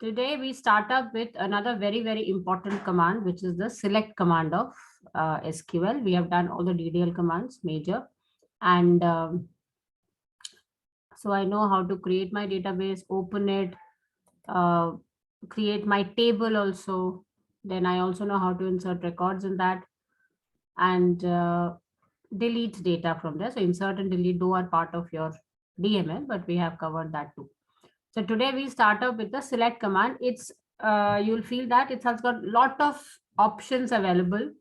Today we start up with another very important command, which is the select command of SQL. We have done all the DDL commands, major, and so I know how to create my database, open it, uh, create my table also. Then I also know how to insert records in that and delete data from there. So insert and delete do are part of your DML, but we have covered that too. So today we start up with the select command. It's you'll feel that it has got lot of options available.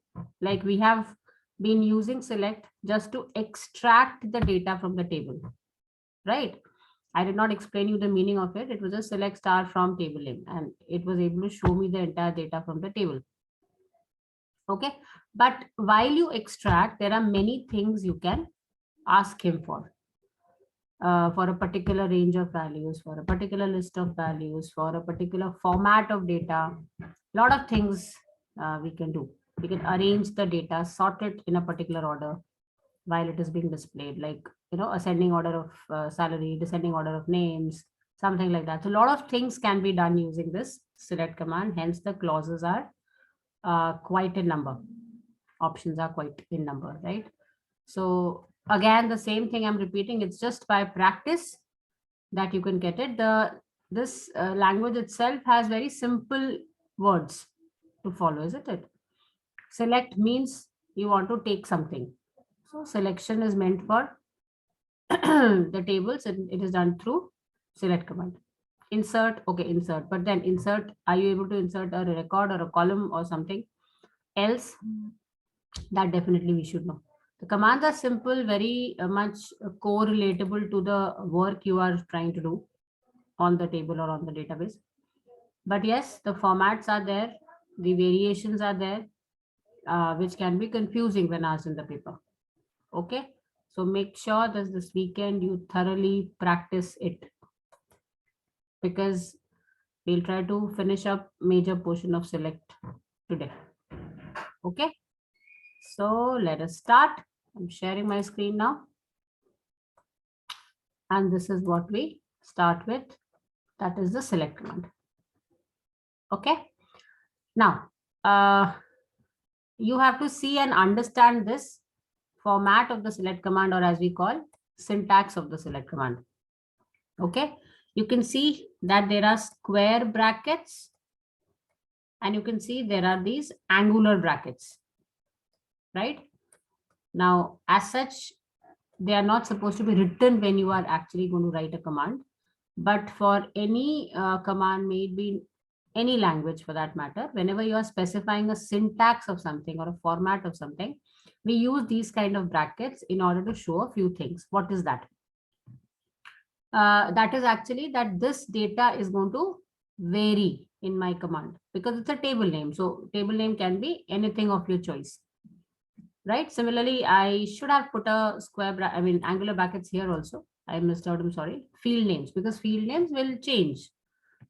Like we have been using select just to extract the data from the table, right? I did not explain you the meaning of it. It was a select star from table name, and it was able to show me the entire data from the table. Okay, but while you extract, there are many things you can ask him for a particular range of values, for a particular list of values, for a particular format of data. A lot of things we can do. We can arrange the data, sort it in a particular order while it is being displayed, like ascending order of salary, descending order of names, something like that. So a lot of things can be done using this select command. Hence, the clauses are quite in number. Options are quite in number, right? So again, the same thing I'm repeating. It's just by practice that you can get it. This language itself has very simple words to follow, isn't it? Select means you want to take something. So selection is meant for the tables, and it is done through select command. Insert, okay, insert. But then insert, are you able to insert a record or a column or something else? That definitely we should know. The commands are simple, very much correlatable to the work you are trying to do on the table or on the database. But yes, the formats are there, the variations are there, which can be confusing when asked in the paper. Okay, so make sure that this weekend you thoroughly practice it, because we'll try to finish up major portion of select today. Okay, so let us start. I'm sharing my screen now. And this is what we start with. That is the select command. Okay. Now, you have to see and understand this format of the select command, or as we call syntax of the select command. Okay. You can see that there are square brackets, and you can see there are these angular brackets, right? Now, as such, they are not supposed to be written when you are actually going to write a command. But for any command, maybe any language for that matter, whenever you are specifying a syntax of something or a format of something, we use these kind of brackets in order to show a few things. What is that? That is actually that this data is going to vary in my command, because it's a table name. So table name can be anything of your choice, right? Similarly, I should have put a angular brackets here also. I missed out, I'm sorry. Field names, because field names will change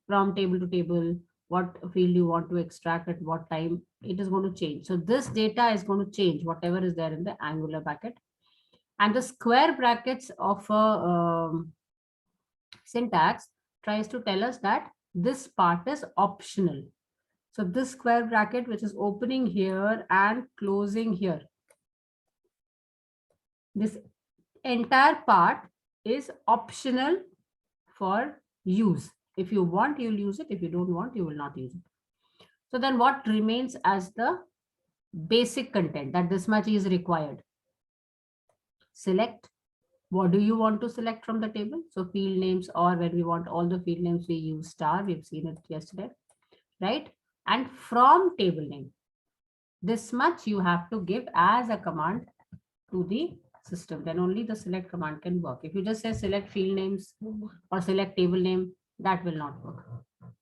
from table to table. What field you want to extract at what time, it is going to change. So this data is going to change, whatever is there in the angular bracket. And the square brackets of a syntax tries to tell us that this part is optional. So this square bracket, which is opening here and closing here, this entire part is optional for use. If you want, you'll use it. If you don't want, you will not use it. So then what remains as the basic content, that this much is required? Select. What do you want to select from the table? So field names, or when we want all the field names, we use star. We've seen it yesterday, right? And from table name, this much you have to give as a command to the system. Then only the select command can work. If you just say select field names or select table name, that will not work.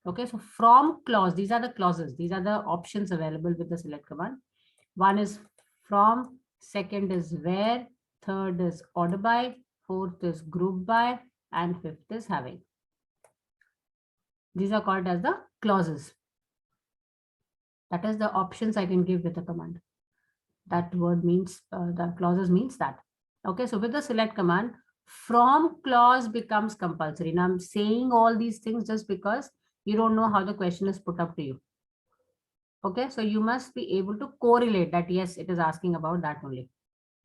Okay, so from clause, these are the clauses. These are the options available with the select command. One is from, second is where, third is order by, fourth is group by, and fifth is having. These are called as the clauses. That is the options I can give with the command. That word means, the clauses means that. Okay, so with the select command, from clause becomes compulsory. Now I'm saying all these things just because you don't know how the question is put up to you. Okay, so you must be able to correlate that, yes, it is asking about that only.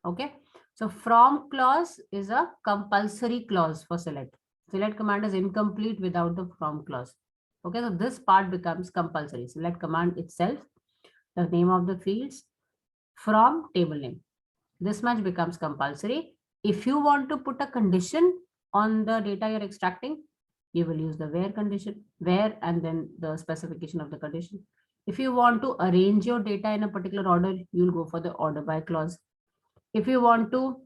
Okay, so from clause is a compulsory clause for select. Select command is incomplete without the from clause. Okay, so this part becomes compulsory. Select command itself, the name of the fields, from table name. This much becomes compulsory. If you want to put a condition on the data you're extracting, you will use the where condition, where, and then the specification of the condition. If you want to arrange your data in a particular order, you'll go for the order by clause. If you want to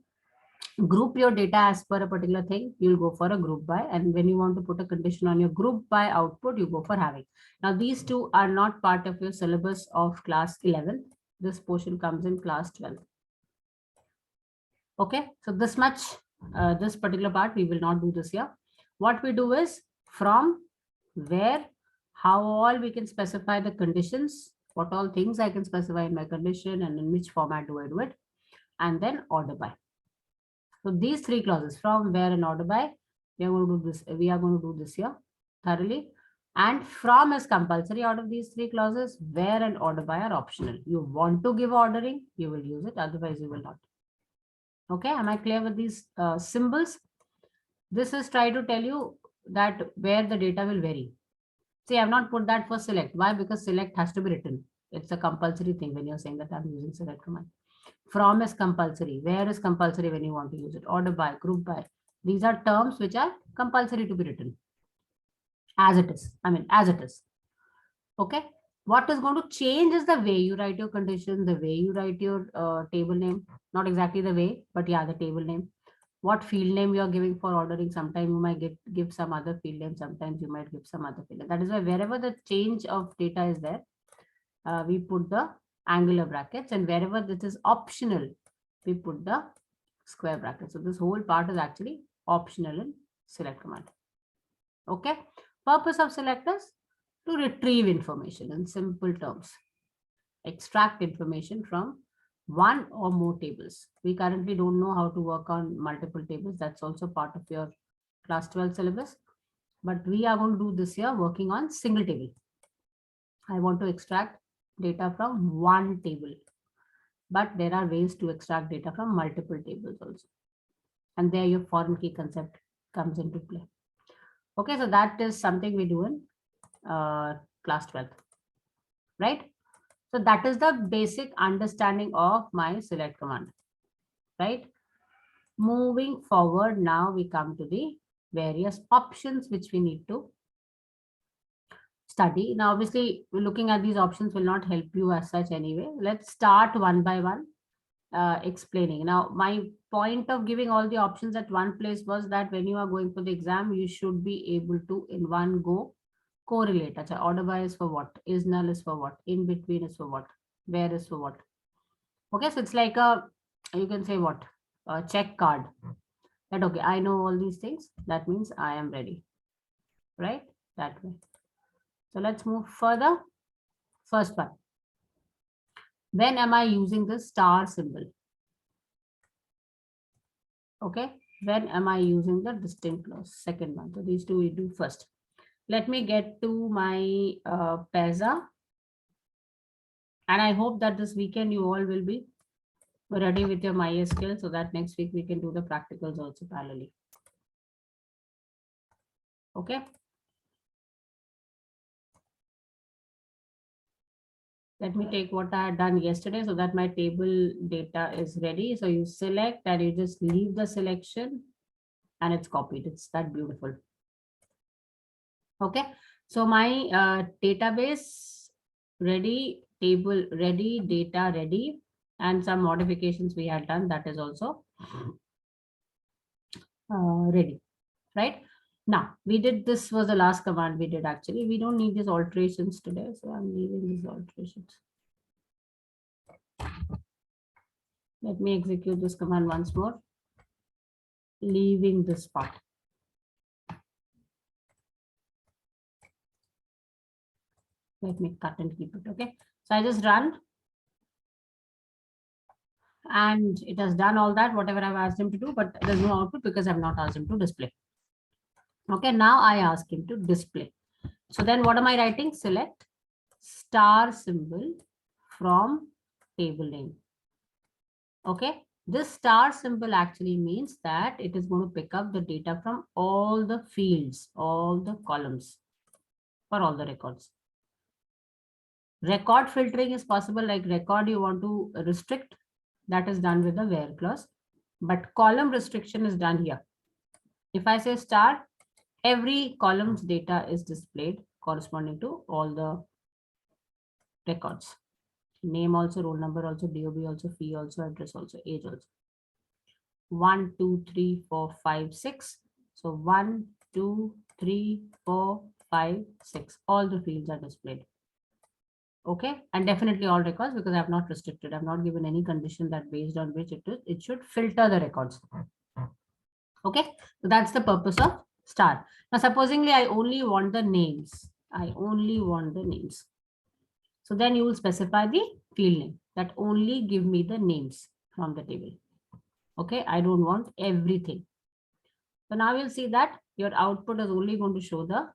group your data as per a particular thing, you'll go for a group by. And when you want to put a condition on your group by output, you go for having. Now, these two are not part of your syllabus of class 11. This portion comes in class 12. Okay, so this much, this particular part, we will not do this here. What we do is from, where, how all we can specify the conditions, what all things I can specify in my condition, and in which format do I do it, and then order by. So these three clauses, from, where, and order by, we are going to do this. We are going to do this here thoroughly. And from is compulsory out of these three clauses. Where and order by are optional. You want to give ordering, you will use it. Otherwise, you will not. Okay, am I clear with these symbols? This is try to tell you that where the data will vary. See, I have not put that for select. Why? Because select has to be written. It's a compulsory thing when you're saying that I'm using select command. From is compulsory. Where is compulsory when you want to use it? Order by, group by. These are terms which are compulsory to be written as it is. I mean, as it is. Okay. What is going to change is the way you write your condition, the way you write your table name. Not exactly the way, but yeah, the table name. What field name you are giving for ordering. Sometimes you might give some other field name. Sometimes you might give some other field name. That is why wherever the change of data is there, we put the angular brackets, and wherever this is optional, we put the square brackets. So this whole part is actually optional in select command. Okay. Purpose of select is to retrieve information in simple terms. Extract information from one or more tables. We currently don't know how to work on multiple tables. That's also part of your class 12 syllabus. But we are going to do this here working on single table. I want to extract data from one table. But there are ways to extract data from multiple tables also. And there your foreign key concept comes into play. Okay, so that is something we do in class 12, right? So that is the basic understanding of my select command, right? Moving forward, now we come to the various options which we need to study. Now, obviously, looking at these options will not help you as such anyway. Let's start one by one explaining. Now, my point of giving all the options at one place was that when you are going for the exam, you should be able to in one go correlate. Achha, order by is for what? Is null is for what? In between is for what? Where is for what? Okay, so it's like a, you can say what? A check card. That okay, I know all these things. That means I am ready, right? That way. So let's move further. First one. When am I using the star symbol? Okay, when am I using the distinct clause? Second one. So these two we do first. Let me get to my PESA. And I hope that this weekend you all will be ready with your MySQL so that next week we can do the practicals also parallelly. Okay. Let me take what I had done yesterday so that my table data is ready. So you select and you just leave the selection and it's copied. It's that beautiful. Okay. So my database ready, table ready, data ready, and some modifications we had done, that is also ready, right? Now, we did, this was the last command we did actually. We don't need these alterations today, so I'm leaving these alterations. Let me execute this command once more, leaving this part. Let me cut and keep it, okay? So I just run. And it has done all that, whatever I've asked him to do, but there's no output because I've not asked him to display. Okay, now I ask him to display. So then what am I writing? Select star symbol from table name. Okay. This star symbol actually means that it is going to pick up the data from all the fields, all the columns for all the records. Record filtering is possible, like record you want to restrict, that is done with the where clause, but column restriction is done here. If I say star, every column's data is displayed corresponding to all the records. Name also, roll number also, DOB also, fee also, address also, age also. 1, 2, 3, 4, 5, 6. So 1, 2, 3, 4, 5, 6. All the fields are displayed. Okay, and definitely all records, because I have not restricted. I have not given any condition that based on which it should filter the records. Okay, so that's the purpose of star. Now, supposingly I only want the names. I only want the names. So then you will specify the field name that only give me the names from the table. Okay, I don't want everything. So now you'll see that your output is only going to show the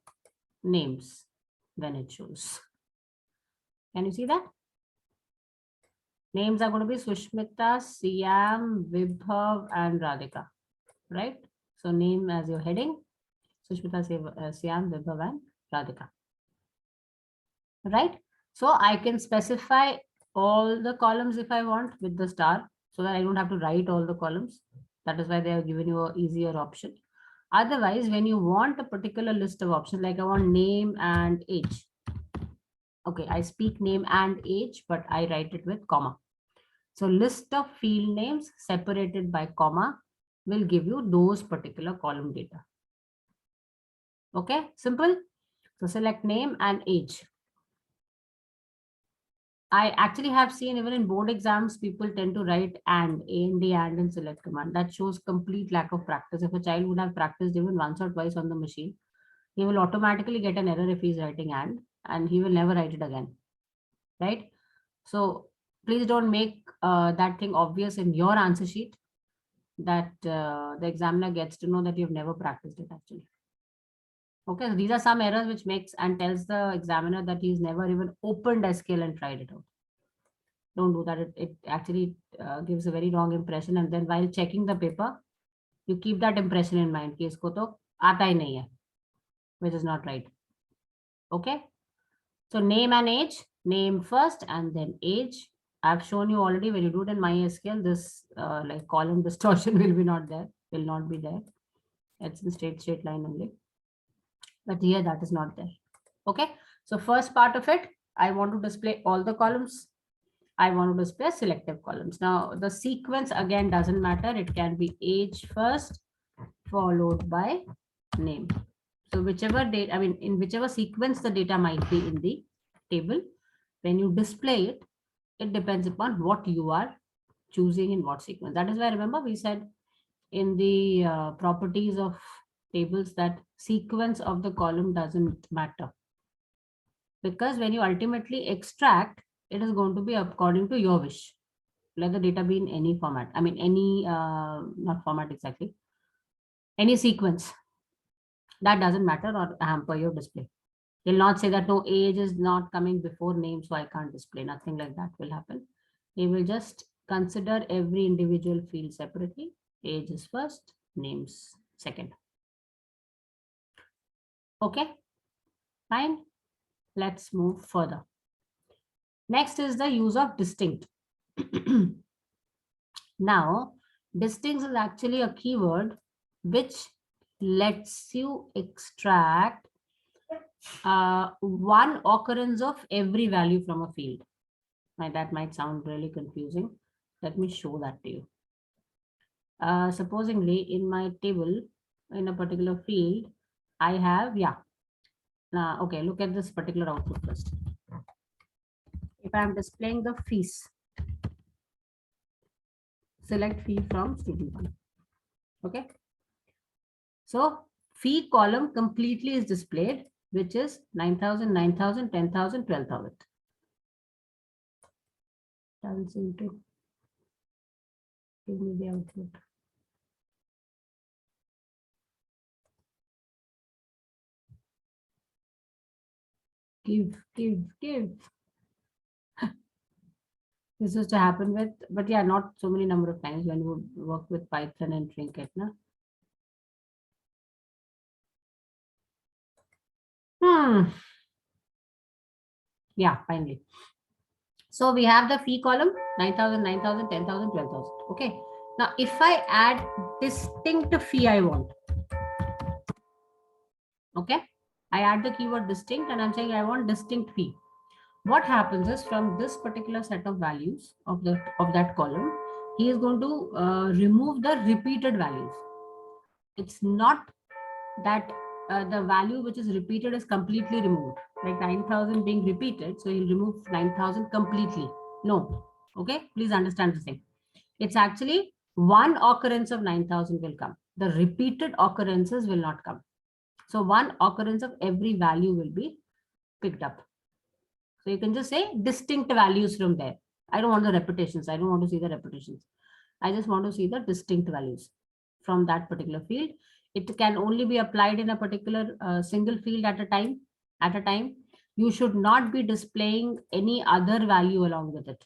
names when it shows. Can you see that? Names are going to be Sushmita, Siam, Vibhav, and Radhika, right? So name as your heading, Sushmita, Siam, Vibhav, and Radhika, right? So I can specify all the columns if I want with the star, so that I don't have to write all the columns. That is why they have given you an easier option. Otherwise, when you want a particular list of options, like I want name and age. Okay, I speak name and age, but I write it with comma. So list of field names separated by comma will give you those particular column data. Okay, simple. So select name and age. I actually have seen even in board exams, people tend to write and, and in select command. That shows complete lack of practice. If a child would have practiced even once or twice on the machine, he will automatically get an error if he's writing and he will never write it again, right? So please don't make that thing obvious in your answer sheet, that the examiner gets to know that you've never practiced it actually. Okay, so these are some errors which makes and tells the examiner that he's never even opened SQL and tried it out. Don't do that. It actually gives a very wrong impression, and then while checking the paper, you keep that impression in mind कि इसको तो आता ही नहीं है, which is not right. Okay, so name and age, name first and then age. I've shown you already when you do it in MySQL, this like column distortion will not be there. It's in straight line only. But here that is not there. Okay, so first part of it, I want to display all the columns. I want to display selective columns. Now the sequence again doesn't matter. It can be age first, followed by name. So whichever date, I mean, in whichever sequence the data might be in the table, when you display it, it depends upon what you are choosing in what sequence. That is why, remember, we said in the properties of tables that sequence of the column doesn't matter, because when you ultimately extract, it is going to be according to your wish. Let the data be in any format. I mean, any, not format exactly, any sequence. That doesn't matter or hamper your display. You'll not say that no, age is not coming before name, so I can't display. Nothing like that will happen. You will just consider every individual field separately. Age is first, names second. Okay, fine. Let's move further. Next is the use of distinct. Now, distinct is actually a keyword which lets you extract one occurrence of every value from a field. Now, that might sound really confusing. Let me show that to you. Supposingly in my table, in a particular field, I have, okay, look at this particular output first. If I'm displaying the fees, select fee from student one. Okay. So fee column completely is displayed, which is 9,000, 9,000, 10,000, 12,000. Doesn't seem to give me the output. Give. This used to happen with, but yeah, not so many number of times when you would work with Python and Trinket, na? Yeah, finally. So we have the fee column, 9,000, 9,000, 10,000, 12,000. Okay. Now, if I add distinct fee I want, okay, I add the keyword distinct and I'm saying I want distinct fee. What happens is from this particular set of values of that column, he is going to remove the repeated values. It's not that the value which is repeated is completely removed, like 9,000 being repeated, so he'll remove 9,000 completely. No. Okay, please understand the thing. It's actually one occurrence of 9,000 will come. The repeated occurrences will not come. So one occurrence of every value will be picked up. So you can just say distinct values from there. I don't want the repetitions. I don't want to see the repetitions. I just want to see the distinct values from that particular field. It can only be applied in a particular single field at a time. You should not be displaying any other value along with it.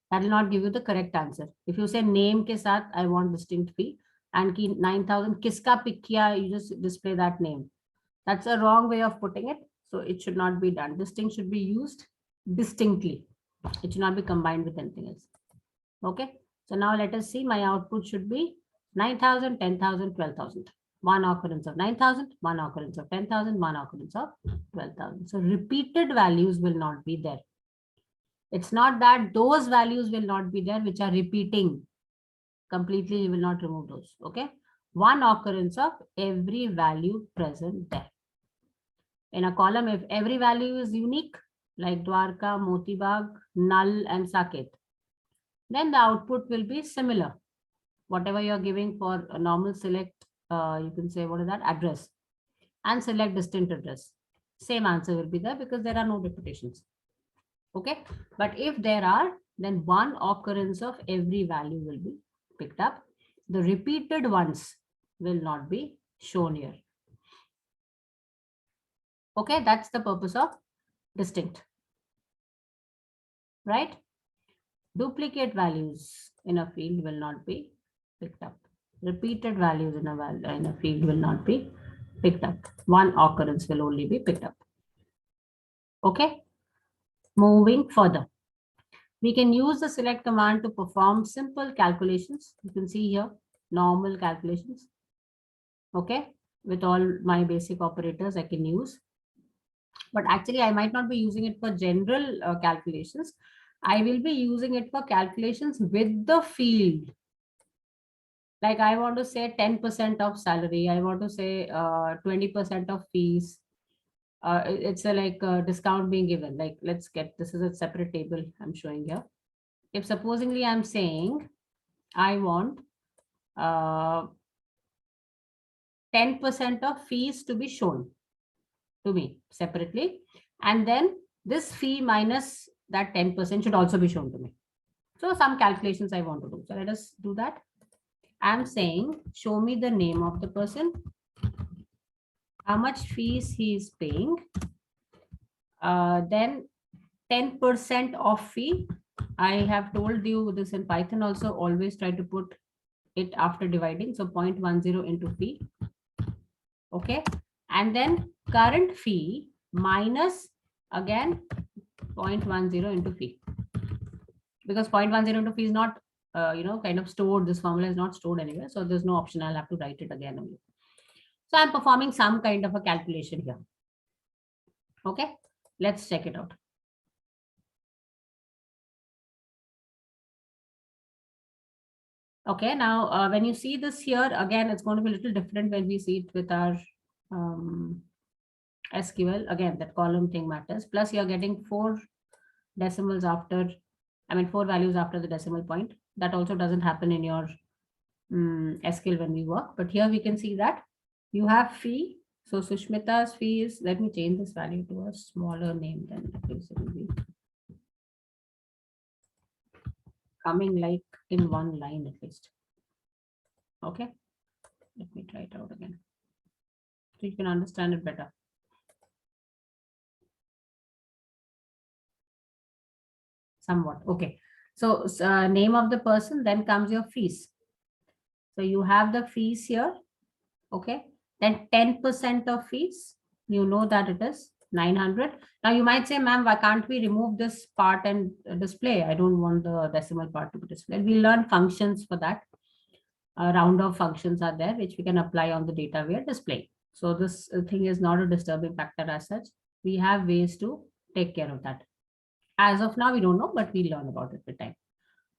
That will not give you the correct answer. If you say name ke saath, I want distinct fee, and ki 9,000 kiska pick kiya, you just display that name. That's a wrong way of putting it. So it should not be done. Distinct should be used distinctly. It should not be combined with anything else. Okay. So now let us see. My output should be 9,000, 10,000, 12,000. One occurrence of 9,000, one occurrence of 10,000, one occurrence of 12,000. So repeated values will not be there. It's not that those values will not be there, which are repeating completely. You will not remove those. Okay. One occurrence of every value present there. In a column, if every value is unique, like Dwarka, Motibag, Null, and Saket, then the output will be similar. Whatever you're giving for a normal select, you can say, what is that, address, and select distinct address. Same answer will be there because there are no repetitions. Okay. But if there are, then one occurrence of every value will be picked up. The repeated ones will not be shown here. Okay, that's the purpose of distinct, right? Duplicate values in a field will not be picked up. Repeated values in a field will not be picked up. One occurrence will only be picked up. Okay, moving further. We can use the select command to perform simple calculations. You can see here, normal calculations. Okay, with all my basic operators I can use. But actually I might not be using it for general calculations. I will be using it for calculations with the field. Like I want to say 10% of salary. I want to say 20% of fees. It's a like a discount being given. Like let's get, this is a separate table I'm showing here. If supposingly I'm saying I want 10% of fees to be shown to me separately, and then this fee minus that 10% should also be shown to me. So some calculations I want to do. So let us do that. I'm saying show me the name of the person, how much fees he is paying, then 10% of fee. I have told you this in Python also, always try to put it after dividing. So 0.10 into fee. Okay. And then current fee minus again 0.10 into fee. Because 0.10 into fee is not, kind of stored. This formula is not stored anywhere. So there's no option. I'll have to write it again only. So I'm performing some kind of a calculation here. Okay. Let's check it out. Okay, now when you see this here, again, it's going to be a little different when we see it with our SQL. Again, that column thing matters. Plus, you're getting 4 decimals after, 4 values after the decimal point. That also doesn't happen in your SQL when we work. But here we can see that you have fee. So Sushmita's fee is, let me change this value to a smaller name than at least it will be coming like in one line at least. Okay, let me try it out again so you can understand it better. somewhat. Okay. So name of the person, then comes your fees. So you have the fees here. Okay. Then 10% of fees, you know that it is 900. Now you might say, ma'am, why can't we remove this part and display? I don't want the decimal part to be displayed. We learn functions for that. Round of functions are there, which we can apply on the data we are displaying. So this thing is not a disturbing factor as such. We have ways to take care of that. As of now, we don't know, but we'll learn about it with time.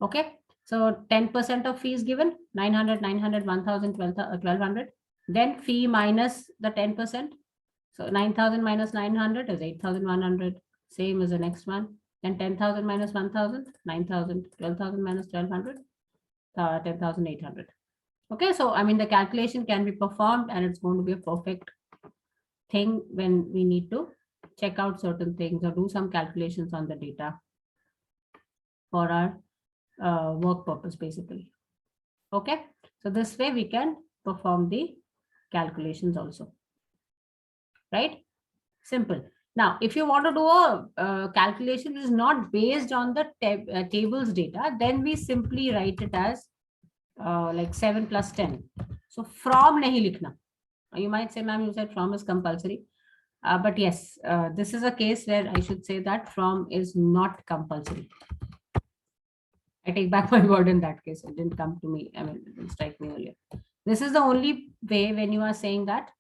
Okay. So 10% of fees given, 900, 900, 1000, 1200. Then fee minus the 10%. So 9000 minus 900 is 8100. Same as the next one. Then 10,000 minus 1000, 9000, 12,000 minus 1200, 10,800. Okay, so I mean the calculation can be performed and it's going to be a perfect thing when we need to check out certain things or do some calculations on the data for our work purpose basically. Okay, so this way we can perform the calculations also, right? Simple. Now, if you want to do a calculation which is not based on the tables data, then we simply write it as like 7 plus 10. So from nahi likhna. You might say, ma'am, you said from is compulsory. But yes, this is a case where I should say that from is not compulsory. I take back my word in that case. It didn't come to me. I mean, it didn't strike me earlier. This is the only way when you are saying that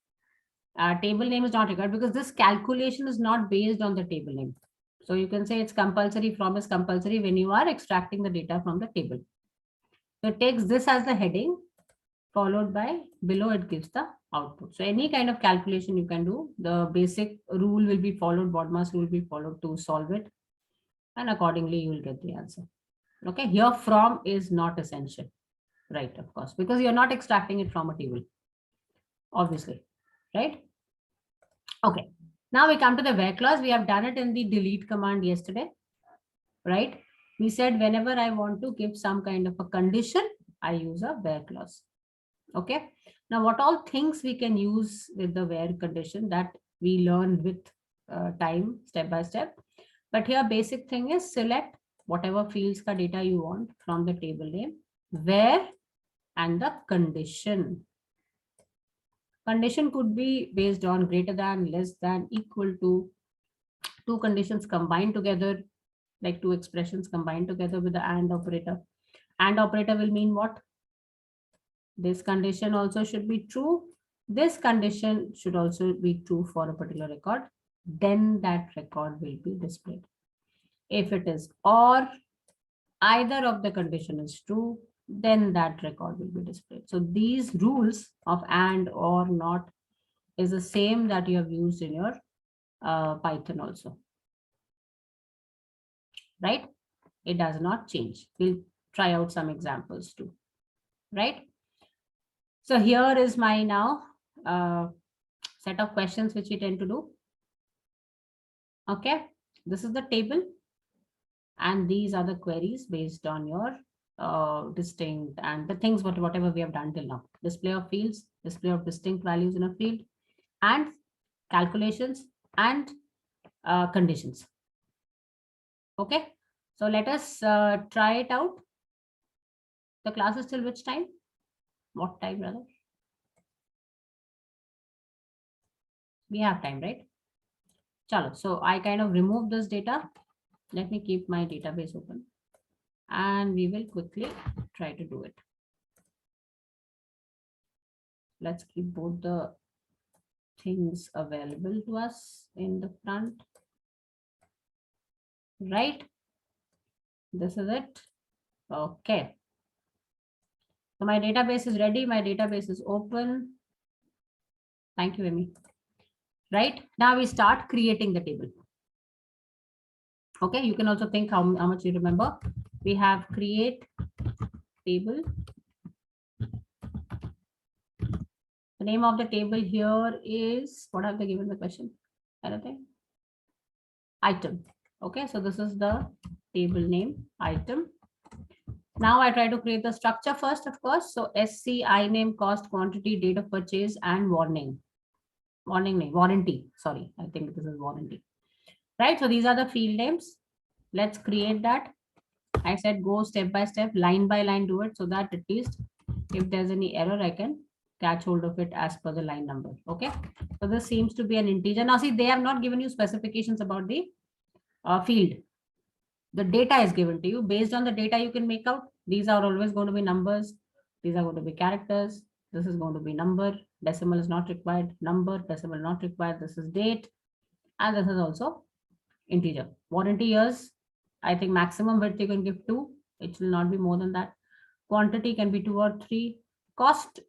table name is not required, because this calculation is not based on the table name. So you can say it's compulsory, from is compulsory when you are extracting the data from the table. So it takes this as the heading, followed by below it gives the output. So any kind of calculation you can do, the basic rule will be followed, BODMAS rule will be followed to solve it. And accordingly, you will get the answer. Okay, here from is not essential, right? Of course, because you're not extracting it from a table, obviously, right? Okay, now we come to the where clause. We have done it in the delete command yesterday, right? We said whenever I want to give some kind of a condition, I use a where clause. Okay, now what all things we can use with the where condition, that we learn with time, step by step. But here basic thing is select whatever fields ka data you want from the table name, where, and the condition. Condition could be based on greater than, less than, equal to, two conditions combined together, like two expressions combined together with the AND operator. AND operator will mean what? This condition also should be true. This condition should also be true for a particular record. Then that record will be displayed. If it is or, either of the condition is true, then that record will be displayed. So these rules of and, or, not is the same that you have used in your Python also, right? It does not change. We'll try out some examples too, right? So here is my now set of questions which we tend to do. Okay, this is the table, and these are the queries based on your distinct and the things whatever we have done till now. Display of fields, display of distinct values in a field, and calculations and conditions. Okay, so let us try it out. The class is till which time? What time, rather? We have time, right? Chalo, so I kind of remove this data. Let me keep my database open and we will quickly try to do it. Let's keep both the things available to us in the front. Right? This is it. Okay. So my database is ready. My database is open. Thank you, Amy. Right? Now we start creating the table. Okay, you can also think how much you remember. We have create table. The name of the table here is, what have they given the question? Anything? Item. Okay, so this is the table name, item. Now I try to create the structure first, of course. So SC, INAME, cost, quantity, date of purchase, and warning. Warranty. Sorry, I think this is warranty. Right, so these are the field names. Let's create that. I said go step by step, line by line do it, so that at least if there's any error, I can catch hold of it as per the line number. Okay. So this seems to be an integer. Now see, they have not given you specifications about the field. The data is given to you. Based on the data, you can make out these are always going to be numbers. These are going to be characters. This is going to be number. Decimal is not required. Number, decimal not required. This is date. And this is also integer. Warranty years, I think maximum width you can give 2. It will not be more than that. Quantity can be 2 or 3. Cost,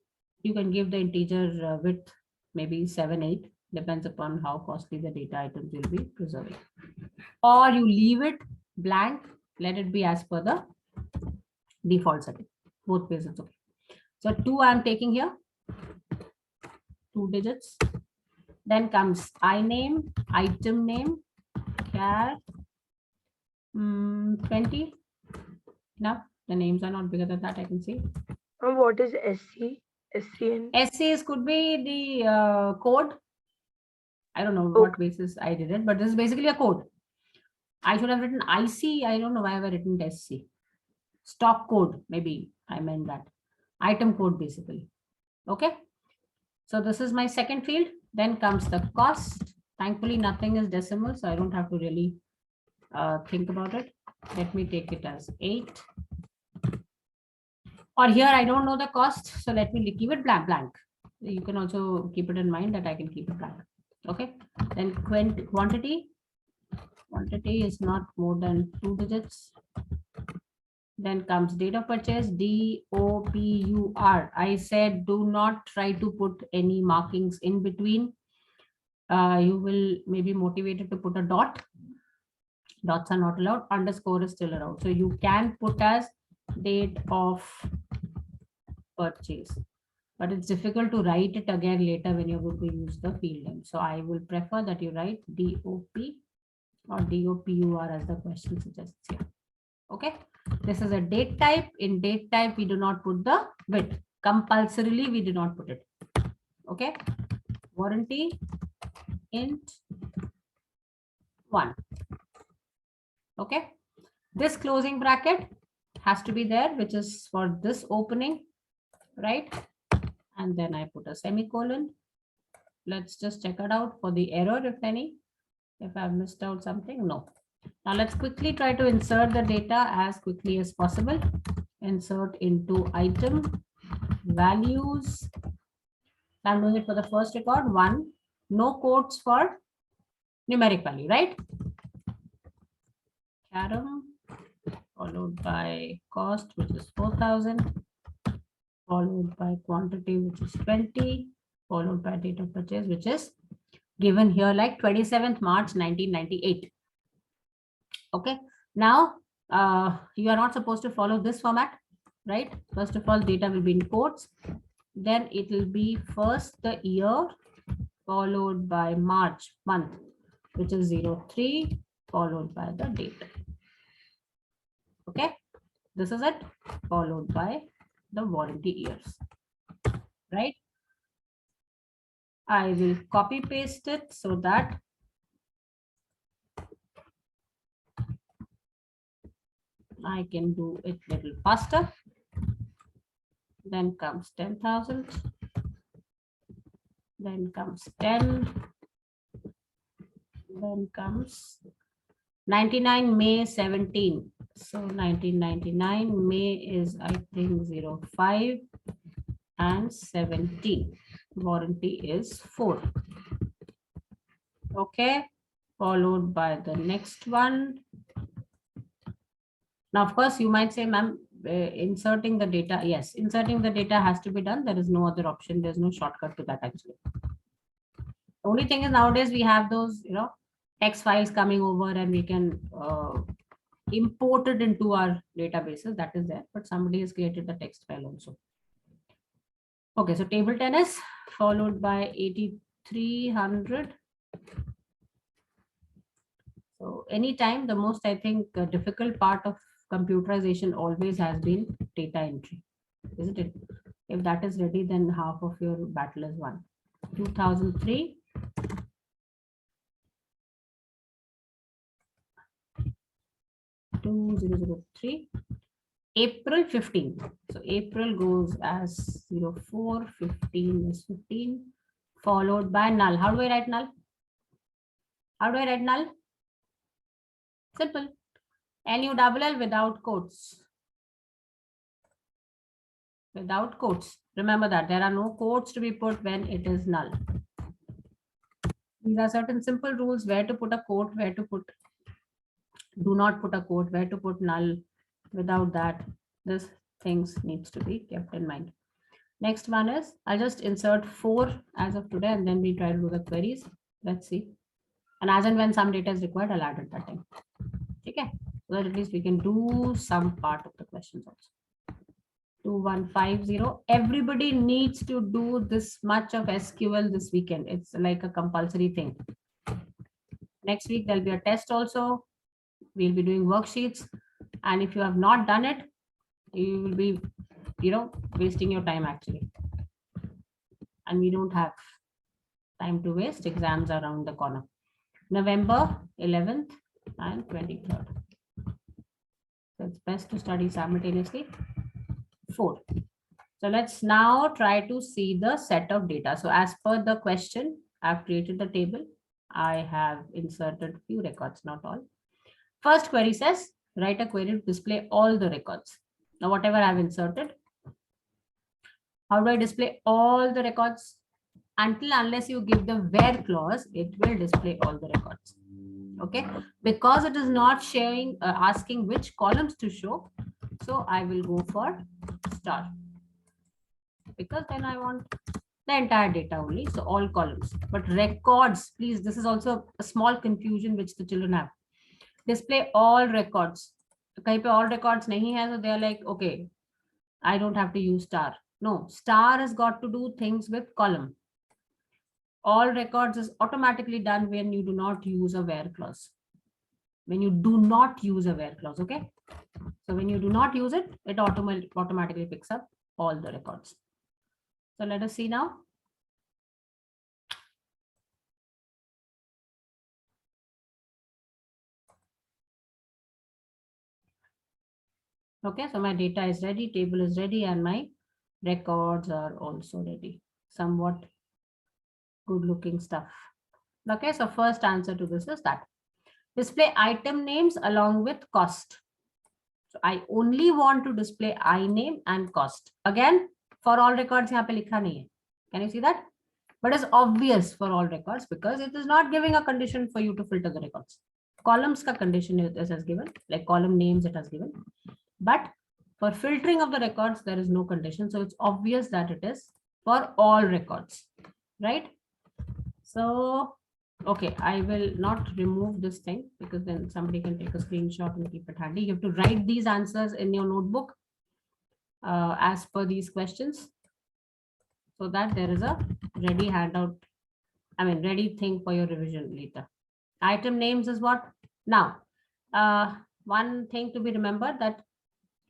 you can give the integer width maybe 7, 8. Depends upon how costly the data items will be preserving. Or you leave it blank, let it be as per the default setting. Both ways it's okay. So 2 I'm taking here, 2 digits. Then comes INAME, item name, char 20. Now the names are not bigger than that, I can see. And what is SC? SCN? SCs could be the code. I don't know what basis I did it, but this is basically a code. I should have written IC. I don't know why I've written SC. Stock code, maybe I meant that. Item code basically. Okay. So this is my second field. Then comes the cost. Thankfully, nothing is decimal, so I don't have to really think about it. Let me take it as 8. Or here I don't know the cost, so let me keep it blank. You can also keep it in mind that I can keep it blank. Okay. Then quantity is not more than 2 digits. Then comes date of purchase, DOPUR. I said do not try to put any markings in between. You will maybe motivated to put a dot. Dots are not allowed. Underscore is still allowed. So you can put as date of purchase, but it's difficult to write it again later when you're going to use the field name. So I will prefer that you write DOP or DOPUR as the question suggests here. Okay. This is a date type. In date type, we do not put the width. Compulsorily, we do not put it. Okay. Warranty int 1. Okay. This closing bracket has to be there, which is for this opening, right? And then I put a semicolon. Let's just check it out for the error, if any. If I've missed out something, no. Now let's quickly try to insert the data as quickly as possible. Insert into item values. I'm doing it for the first record. 1. No quotes for numeric value, right? Carom followed by cost, which is 4,000, followed by quantity, which is 20, followed by date of purchase, which is given here like 27th March 1998. Okay. Now you are not supposed to follow this format, right? First of all, data will be in quotes. Then it will be first the year followed by March month, which is 03, followed by the date. Okay. This is it, followed by the warranty years, right? I will copy paste it so that I can do it a little faster. Then comes 10,000. Then comes 10. Then comes 99 May 17. So 1999 May is I think 05 and 17. Warranty is 4. Okay. Followed by the next one. Now, of course, you might say, ma'am, inserting the data. Yes, inserting the data has to be done. There is no other option. There's no shortcut to that actually. The only thing is nowadays we have those, text files coming over and we can import it into our databases. That is there, but somebody has created the text file also. Okay, so table 10 is followed by 8300. So anytime, the most, I think, difficult part of computerization always has been data entry, isn't it? If that is ready, then half of your battle is won. 2003. 2003. April 15. So April goes as 04, 15 is 15, followed by null. How do I write null? How do I write null? Simple. NULL without quotes. Without quotes. Remember that there are no quotes to be put when it is null. These are certain simple rules where to put a quote, where to put, do not put a quote, where to put null. Without that, this things needs to be kept in mind. Next one is, I'll just insert 4 as of today and then we try to do the queries. Let's see. And as and when some data is required, I'll add at that time. Okay, so that at least we can do some part of the questions also. 2150. Everybody needs to do this much of SQL this weekend. It's like a compulsory thing. Next week, there'll be a test also. We'll be doing worksheets. And if you have not done it, you will be, wasting your time actually. And we don't have time to waste. Exams are around the corner. November 11th and 23rd. So it's best to study simultaneously. 4. So let's now try to see the set of data. So as per the question, I've created the table. I have inserted few records, not all. First query says, write a query to display all the records. Now, whatever I've inserted, how do I display all the records? Unless you give the where clause, it will display all the records. Okay, because it is not showing, asking which columns to show. So I will go for star, because then I want the entire data only. So all columns, but records, please, this is also a small confusion which the children have. Display all records. Kahin pe all records nahi hai, so they are like, okay, I don't have to use star. No, star has got to do things with column. All records is automatically done when you do not use a where clause. When you do not use a where clause, okay? So when you do not use it, it automatically picks up all the records. So let us see now. Okay, so my data is ready, table is ready, and my records are also ready. Somewhat good looking stuff. Okay, so first answer to this is that. Display item names along with cost. So I only want to display I name and cost. Again, for all records, yahan pe likha nahi hai. Can you see that? But it's obvious for all records because it is not giving a condition for you to filter the records. Columns ka condition it has given, like column names it has given. But for filtering of the records, there is no condition. So it's obvious that it is for all records, right? So, okay, I will not remove this thing because then somebody can take a screenshot and keep it handy. You have to write these answers in your notebook as per these questions, so that there is a ready handout, ready thing for your revision later. Item names is what? Now, one thing to be remembered, that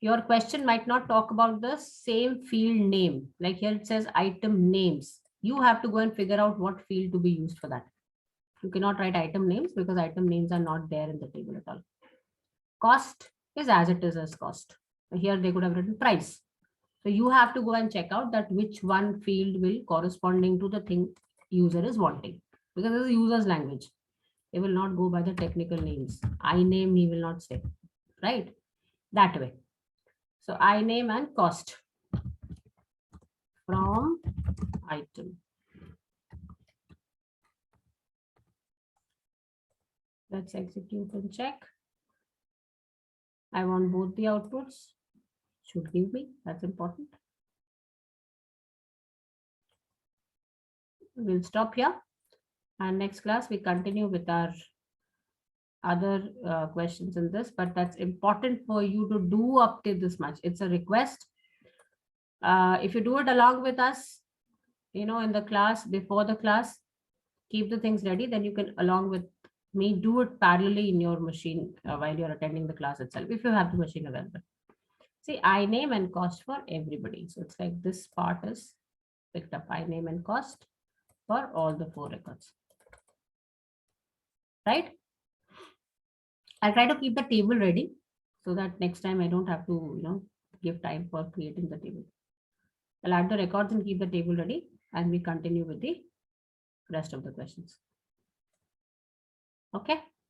your question might not talk about the same field name. Like here it says item names. You have to go and figure out what field to be used for that. You cannot write item names because item names are not there in the table at all. Cost is as it is as cost. Here they could have written price. So you have to go and check out that which one field will corresponding to the thing user is wanting, because this is user's language. They will not go by the technical names. I name he will not say, right? That way. So I name and cost from item. Let's execute and check. I want both the outputs. Should give me, that's important. We'll stop here. And next class, we continue with our other questions in this, but that's important for you to do up to this much. It's a request. If you do it along with us, in the class, before the class, keep the things ready, then you can, along with me, do it parallelly in your machine while you're attending the class itself, if you have the machine available. See, I name and cost for everybody. So it's like this part is picked up, I name and cost for all the 4 records. Right? I'll try to keep the table ready so that next time I don't have to, give time for creating the table. I'll add the records and keep the table ready, and we continue with the rest of the questions. Okay.